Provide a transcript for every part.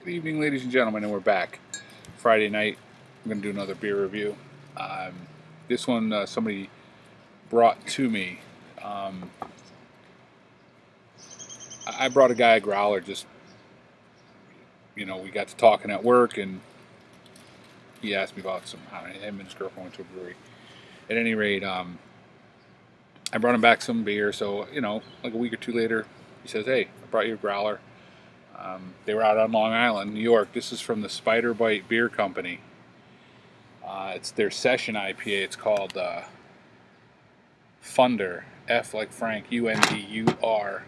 Good evening, ladies and gentlemen, and we're back. Friday night, I'm going to do another beer review. This one somebody brought to me. I brought a guy a growler. Just we got to talking at work, and he asked me about him and his girlfriend went to a brewery. At any rate, I brought him back some beer. So like a week or two later, he says, "Hey, I brought you a growler." They were out on Long Island, New York. This is from the Spider Bite Beer Company. It's their session IPA. It's called Fundur, F like Frank, U-N-D-U-R,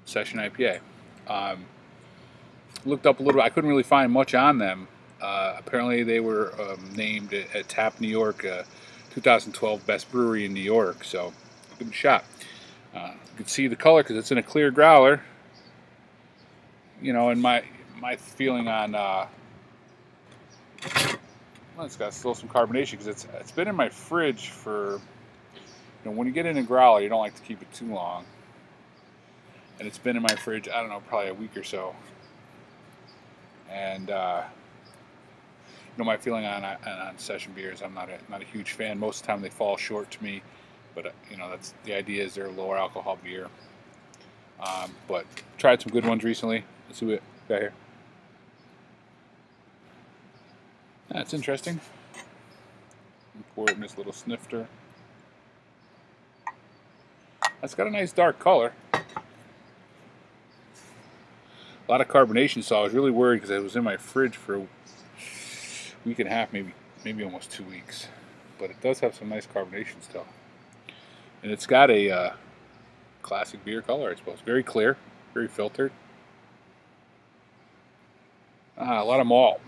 session IPA. Looked up a little bit. I couldn't really find much on them. Apparently they were named at Tap New York 2012 Best Brewery in New York. So give it a shot. You can see the color because it's in a clear growler. And my feeling on well, it's got still some carbonation because it's been in my fridge for when you get in a growler, you don't like to keep it too long, and it's been in my fridge, I don't know, probably a week or so. And my feeling on session beers, I'm not a huge fan. Most of the time they fall short to me, but that's the idea, is they're a lower alcohol beer. But tried some good ones recently. Let's see what we got here. That's interesting. Pour it in this little snifter. That's got a nice dark color. A lot of carbonation, so I was really worried because it was in my fridge for a week and a half, maybe almost 2 weeks. But it does have some nice carbonation still. And it's got a classic beer color, I suppose. Very clear, very filtered. A lot of malt.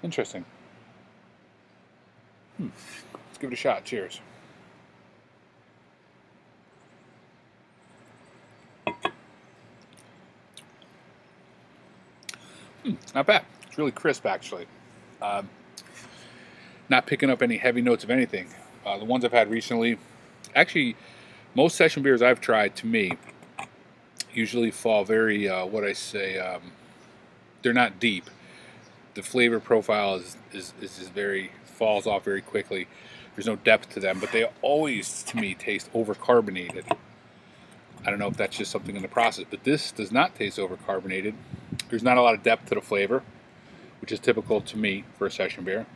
Interesting. Let's give it a shot. Cheers. Not bad. It's really crisp, actually. Not picking up any heavy notes of anything. The ones I've had recently, actually, most session beers I've tried, to me, usually fall very, they're not deep. The flavor profile is very, falls off very quickly. There's no depth to them, but they always, to me, taste over-carbonated. I don't know if that's just something in the process, but this does not taste over-carbonated. There's not a lot of depth to the flavor, which is typical to me for a session beer.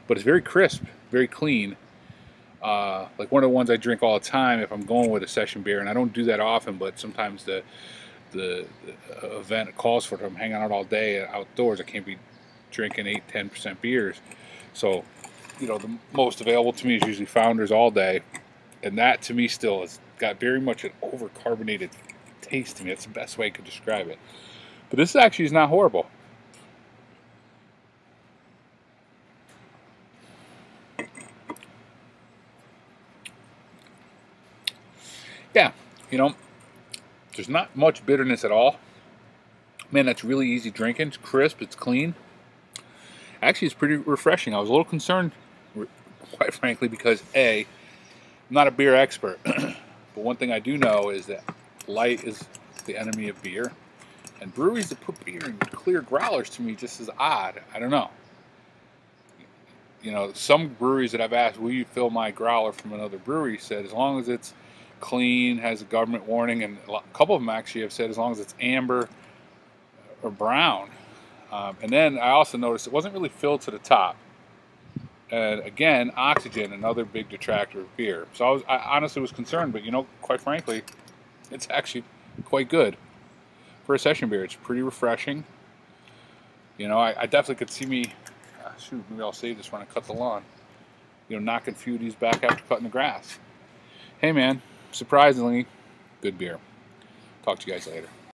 But it's very crisp, very clean. Like one of the ones I drink all the time if I'm going with a session beer, and I don't do that often, but sometimes the event calls for it. I'm hanging out all day outdoors. I can't be drinking 8-10% beers. So, the most available to me is usually Founders all day, and that to me still has got very much an over-carbonated taste to me. That's the best way I could describe it. But this actually is not horrible. Yeah, there's not much bitterness at all. Man, that's really easy drinking. It's crisp, it's clean. Actually, it's pretty refreshing. I was a little concerned, quite frankly, because I'm not a beer expert. But one thing I do know is that light is the enemy of beer. And breweries that put beer in clear growlers, to me, just is odd. I don't know. Some breweries that I've asked, will you fill my growler from another brewery, said as long as it's clean, has a government warning, and a couple of them actually have said as long as it's amber or brown. And then I also noticed it wasn't really filled to the top. And again, oxygen, another big detractor of beer. So I honestly was concerned, but quite frankly, it's actually quite good for a session beer. It's pretty refreshing. I definitely could see me, maybe I'll save this when I cut the lawn, knocking a few of these back after cutting the grass. Hey man, surprisingly, good beer. Talk to you guys later.